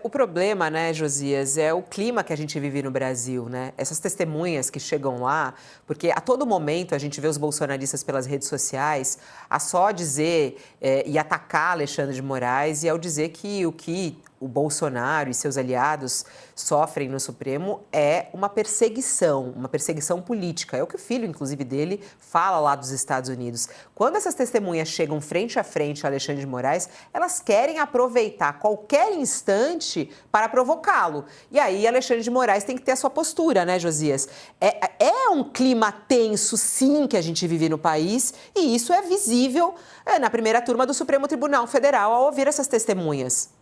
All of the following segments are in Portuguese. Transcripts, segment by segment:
O problema, né, Josias, é o clima que a gente vive no Brasil, né? Essas testemunhas que chegam lá, porque a todo momento a gente vê os bolsonaristas pelas redes sociais a só dizer e atacar Alexandre de Moraes e ao dizer que o que o Bolsonaro e seus aliados sofrem no Supremo é uma perseguição política. É o que o filho, inclusive, dele fala lá dos Estados Unidos. Quando essas testemunhas chegam frente a frente a Alexandre de Moraes, elas querem aproveitar qualquer instante para provocá-lo. E aí, Alexandre de Moraes tem que ter a sua postura, né, Josias? É um clima tenso, sim, que a gente vive no país, e isso é visível na primeira turma do Supremo Tribunal Federal ao ouvir essas testemunhas.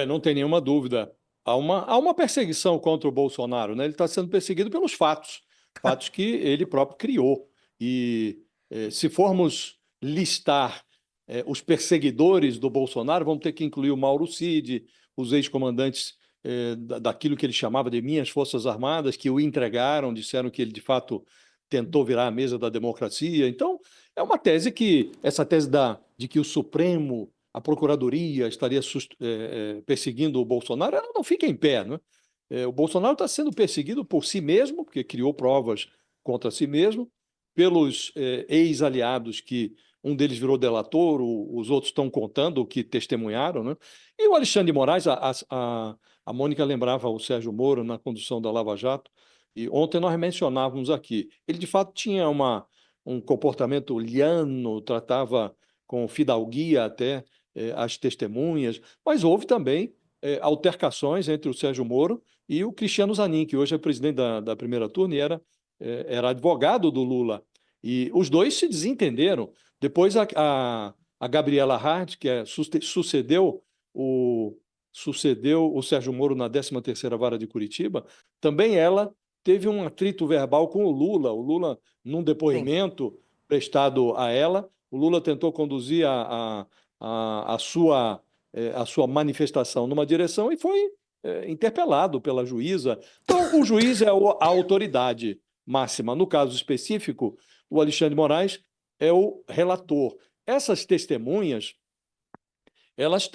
Não tem nenhuma dúvida. Há uma perseguição contra o Bolsonaro, né? Ele está sendo perseguido pelos fatos, fatos que ele próprio criou. E se formos listar os perseguidores do Bolsonaro, vamos ter que incluir o Mauro Cid, os ex-comandantes daquilo que ele chamava de minhas Forças Armadas, que o entregaram, disseram que ele, de fato, tentou virar a mesa da democracia. Então, é uma tese que, essa tese de que o Supremo, a Procuradoria estaria perseguindo o Bolsonaro, ela não fica em pé, né? O Bolsonaro está sendo perseguido por si mesmo, porque criou provas contra si mesmo, pelos ex-aliados, que um deles virou delator, os outros estão contando o que testemunharam, né? E o Alexandre de Moraes, a Mônica lembrava o Sérgio Moro na condução da Lava Jato, e ontem nós mencionávamos aqui, ele de fato tinha um comportamento liano, tratava com fidalguia até as testemunhas, mas houve também altercações entre o Sérgio Moro e o Cristiano Zanin, que hoje é presidente da primeira turma e era advogado do Lula. E os dois se desentenderam. Depois a Gabriela Hart, que sucedeu o Sérgio Moro na 13ª Vara de Curitiba, também ela teve um atrito verbal com o Lula. O Lula, num Sim. depoimento prestado a ela, o Lula tentou conduzir a sua manifestação numa direção e foi interpelado pela juíza. Então, o juiz é a autoridade máxima. No caso específico, o Alexandre de Moraes é o relator. Essas testemunhas, elas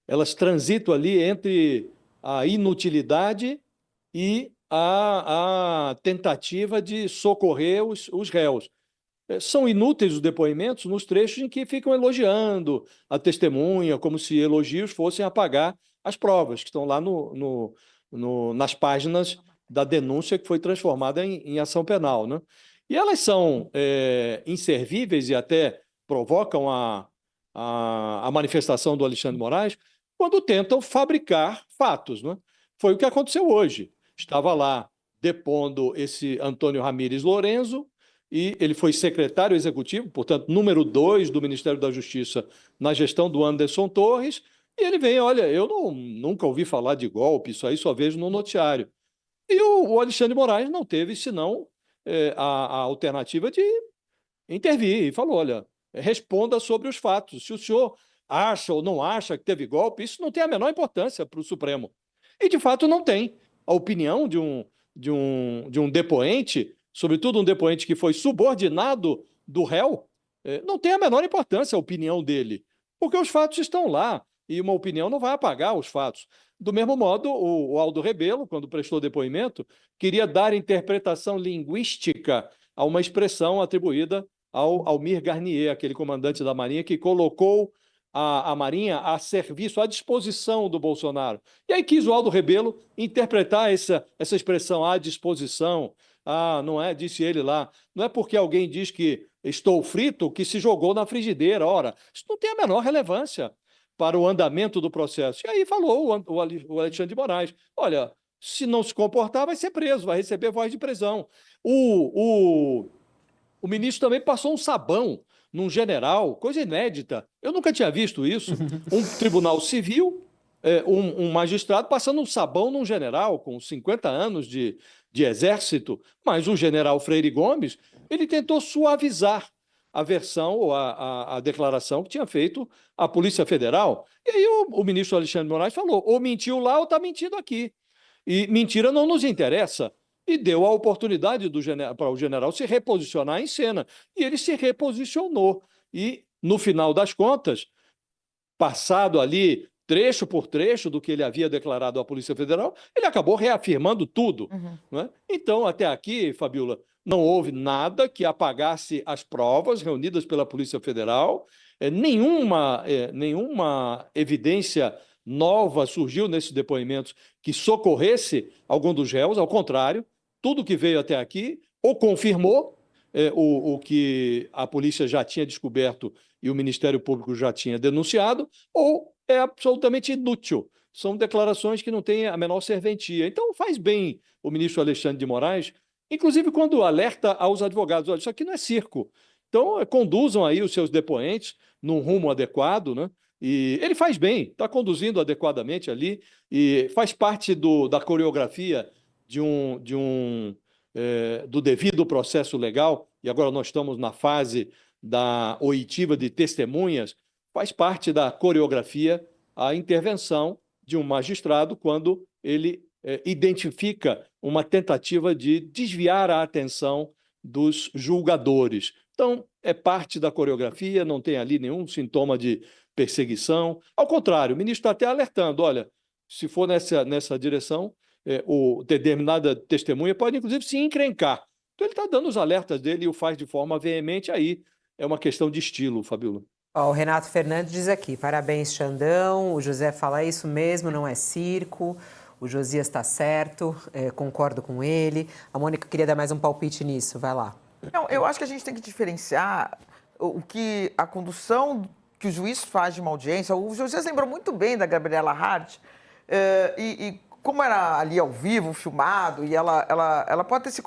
elas transitam ali entre a inutilidade e a tentativa de socorrer os réus. São inúteis os depoimentos nos trechos em que ficam elogiando a testemunha, como se elogios fossem apagar as provas, que estão lá nas páginas da denúncia que foi transformada em ação penal, né? E elas são inservíveis e até provocam a manifestação do Alexandre de Moraes quando tentam fabricar fatos, né? Foi o que aconteceu hoje. Estava lá depondo esse Antônio Ramírez Lorenzo, e ele foi secretário executivo, portanto, número 2 do Ministério da Justiça na gestão do Anderson Torres, e ele vem, olha, eu nunca ouvi falar de golpe, isso aí só vejo no noticiário. E o Alexandre de Moraes não teve, senão, a alternativa de intervir e falou, olha, responda sobre os fatos. Se o senhor acha ou não acha que teve golpe, isso não tem a menor importância para o Supremo. E, de fato, não tem. A opinião de um depoente, sobretudo um depoente que foi subordinado do réu, não tem a menor importância a opinião dele, porque os fatos estão lá e uma opinião não vai apagar os fatos. Do mesmo modo, o Aldo Rebelo, quando prestou depoimento, queria dar interpretação linguística a uma expressão atribuída ao Almir Garnier, aquele comandante da Marinha que colocou a Marinha a serviço, à disposição do Bolsonaro. E aí quis o Aldo Rebelo interpretar essa expressão à disposição. Ah, não é, disse ele lá, não é porque alguém diz que estou frito que se jogou na frigideira. Ora, isso não tem a menor relevância para o andamento do processo. E aí falou o Alexandre de Moraes, olha, se não se comportar vai ser preso, vai receber voz de prisão. O ministro também passou um sabão num general, coisa inédita. Eu nunca tinha visto isso. Um tribunal civil, um magistrado passando um sabão num general com 50 anos de exército, mas o general Freire Gomes, ele tentou suavizar a versão ou a declaração que tinha feito a Polícia Federal. E aí o ministro Alexandre de Moraes falou, ou mentiu lá ou está mentindo aqui. E mentira não nos interessa. E deu a oportunidade para o general se reposicionar em cena. E ele se reposicionou. E, no final das contas, passado ali trecho por trecho do que ele havia declarado à Polícia Federal, ele acabou reafirmando tudo, não é? Então, até aqui, Fabiola, não houve nada que apagasse as provas reunidas pela Polícia Federal, nenhuma evidência nova surgiu nesses depoimentos que socorresse algum dos réus, ao contrário, tudo que veio até aqui ou confirmou o que a polícia já tinha descoberto e o Ministério Público já tinha denunciado, ou é absolutamente inútil. São declarações que não têm a menor serventia. Então, faz bem o ministro Alexandre de Moraes, inclusive quando alerta aos advogados: olha, isso aqui não é circo. Então, conduzam aí os seus depoentes num rumo adequado, né? E ele faz bem, está conduzindo adequadamente ali e faz parte da coreografia do devido processo legal, e agora nós estamos na fase da oitiva de testemunhas. Faz parte da coreografia a intervenção de um magistrado quando ele identifica uma tentativa de desviar a atenção dos julgadores. Então, é parte da coreografia, não tem ali nenhum sintoma de perseguição. Ao contrário, o ministro está até alertando: olha, se for nessa direção, o determinada testemunha pode, inclusive, se encrencar. Então, ele está dando os alertas dele e o faz de forma veemente. Aí é uma questão de estilo, Fabíola. Ó, o Renato Fernandes diz aqui: parabéns, Xandão. O José fala: isso mesmo, não é circo. O Josias está certo, concordo com ele. A Mônica queria dar mais um palpite nisso, vai lá. Não, eu acho que a gente tem que diferenciar a condução que o juiz faz de uma audiência. O Josias lembrou muito bem da Gabriela Hart, e como era ali ao vivo, filmado, e ela pode ter se...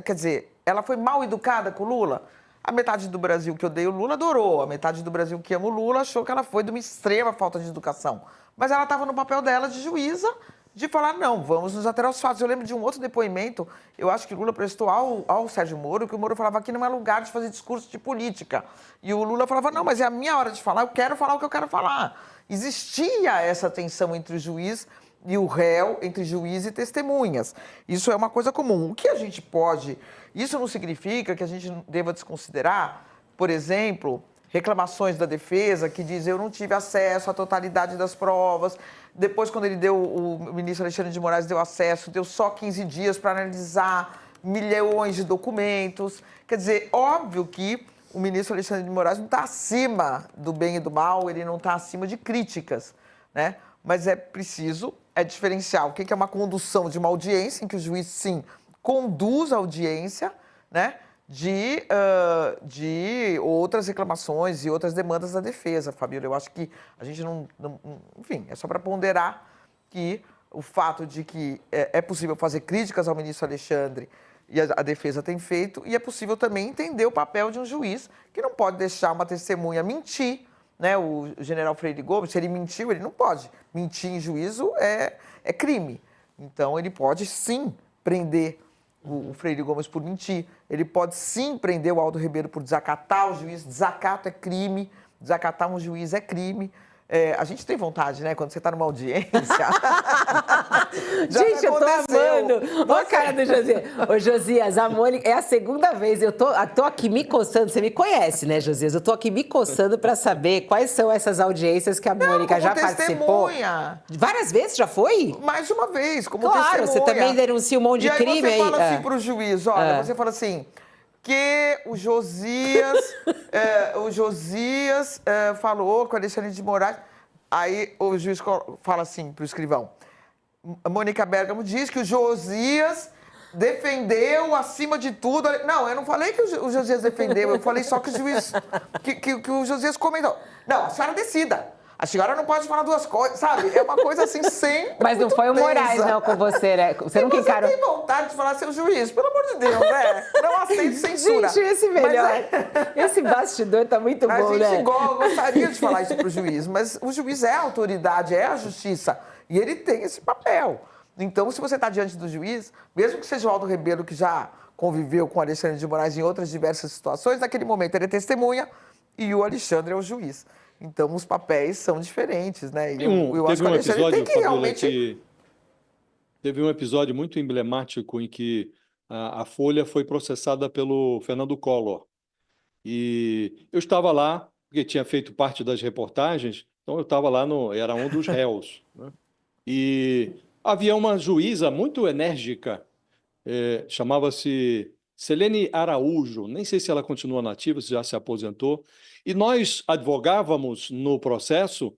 Quer dizer, ela foi mal educada com o Lula. A metade do Brasil que odeia o Lula adorou. A metade do Brasil que ama o Lula achou que ela foi de uma extrema falta de educação. Mas ela estava no papel dela de juíza, de falar: não, vamos nos ater aos fatos. Eu lembro de um outro depoimento, eu acho que Lula prestou ao Sérgio Moro, que o Moro falava: aqui não é lugar de fazer discurso de política. E o Lula falava: não, mas é a minha hora de falar, eu quero falar o que eu quero falar. Existia essa tensão entre o juiz e o réu, entre juiz e testemunhas. Isso é uma coisa comum. O que a gente pode... Isso não significa que a gente deva desconsiderar, por exemplo, reclamações da defesa que diz: eu não tive acesso à totalidade das provas. Depois, quando o ministro Alexandre de Moraes deu acesso, deu só 15 dias para analisar milhões de documentos. Quer dizer, óbvio que o ministro Alexandre de Moraes não está acima do bem e do mal, ele não está acima de críticas, né? Mas é preciso diferenciar o que é uma condução de uma audiência, em que o juiz, sim, conduz a audiência, né, de outras reclamações e outras demandas da defesa, Fabíola. Eu acho que a gente não enfim, é só para ponderar que o fato de que é possível fazer críticas ao ministro Alexandre e a defesa tem feito, e é possível também entender o papel de um juiz que não pode deixar uma testemunha mentir, né? O general Freire Gomes, se ele mentiu, ele não pode. Mentir em juízo é crime. Então, ele pode, sim, prender o Freire Gomes por mentir. Ele pode, sim, prender o Aldo Ribeiro por desacatar o juiz. Desacato é crime. Desacatar um juiz é crime. A gente tem vontade, né? Quando você está numa audiência. Gente, eu tô amando. Olha a cara do Josias. Ô, Josias, a Mônica, é a segunda vez. Eu tô aqui me coçando. Você me conhece, né, Josias? Eu tô aqui me coçando para saber quais são essas audiências que a Mônica já participou. Várias vezes já foi? Mais uma vez, como testemunha. Claro, você também denuncia um monte de crime aí. Você fala assim pro juiz: olha, você fala assim, que o Josias falou com o Alexandre de Moraes. Aí o juiz fala assim para o escrivão: a Mônica Bergamo diz que o Josias defendeu acima de tudo. Não, eu não falei que o Josias defendeu, eu falei só que o juiz, que o Josias comentou. Não, a senhora decida. A senhora não pode falar duas coisas, sabe? É uma coisa assim sempre. Mas não foi o Moraes, não, com você, né? Você nunca encarou. Você tem vontade de falar: seu juiz, pelo amor de Deus, né? Não aceito censura. Gente, esse melhor. Esse bastidor tá muito bom, né? A gente gostaria de falar isso pro juiz, mas o juiz é a autoridade, é a justiça. E ele tem esse papel. Então, se você está diante do juiz, mesmo que seja o Aldo Ribeiro, que já conviveu com o Alexandre de Moraes em outras diversas situações, naquele momento ele é testemunha e o Alexandre é o juiz. Então, os papéis são diferentes, né? Eu acho que o Alexandre tem que realmente... Teve um episódio muito emblemático em que a Folha foi processada pelo Fernando Collor. E eu estava lá, porque tinha feito parte das reportagens, Então, eu estava lá, era um dos réus, né? E havia uma juíza muito enérgica, chamava-se Selene Araújo, nem sei se ela continua nativa, se já se aposentou, e nós advogávamos no processo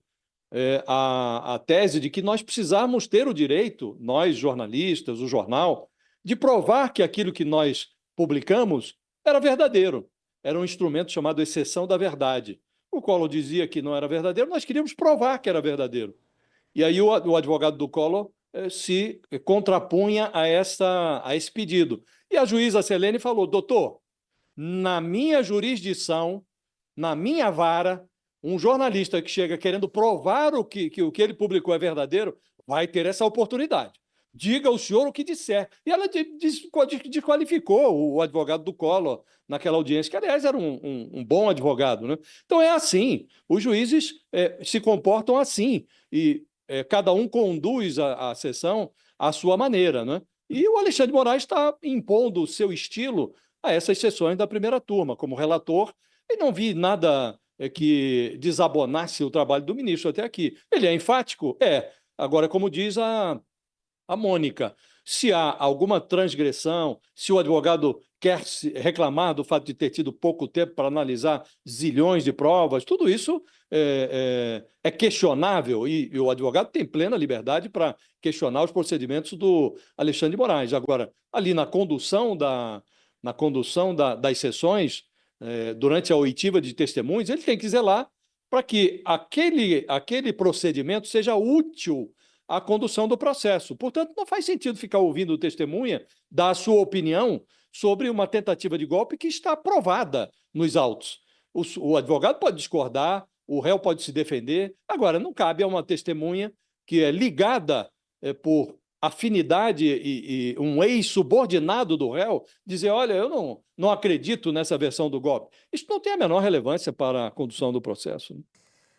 a tese de que nós precisávamos ter o direito, nós jornalistas, o jornal, de provar que aquilo que nós publicamos era verdadeiro. Era um instrumento chamado exceção da verdade. O Collor dizia que não era verdadeiro, nós queríamos provar que era verdadeiro. E aí o advogado do Collor se contrapunha a esse pedido. E a juíza Selene falou: doutor, na minha jurisdição, na minha vara, um jornalista que chega querendo provar o que ele publicou é verdadeiro, vai ter essa oportunidade. Diga o senhor o que disser. E ela desqualificou o advogado do Collor naquela audiência, que, aliás, era um bom advogado, né? Então, é assim. Os juízes se comportam assim. E cada um conduz a sessão à sua maneira, né? E o Alexandre de Moraes está impondo o seu estilo a essas sessões da primeira turma. Como relator, e não vi nada que desabonasse o trabalho do ministro até aqui. Ele é enfático? É. Agora, como diz a Mônica, se há alguma transgressão, se o advogado quer reclamar do fato de ter tido pouco tempo para analisar zilhões de provas, tudo isso é questionável e o advogado tem plena liberdade para questionar os procedimentos do Alexandre de Moraes. Agora, ali na condução das sessões, durante a oitiva de testemunhos, ele tem que zelar para que aquele procedimento seja útil à condução do processo. Portanto, não faz sentido ficar ouvindo o testemunha dar a sua opinião sobre uma tentativa de golpe que está provada nos autos. O advogado pode discordar, o réu pode se defender. Agora, não cabe a uma testemunha que é ligada por afinidade e um ex-subordinado do réu dizer: olha, eu não acredito nessa versão do golpe. Isso não tem a menor relevância para a condução do processo, né?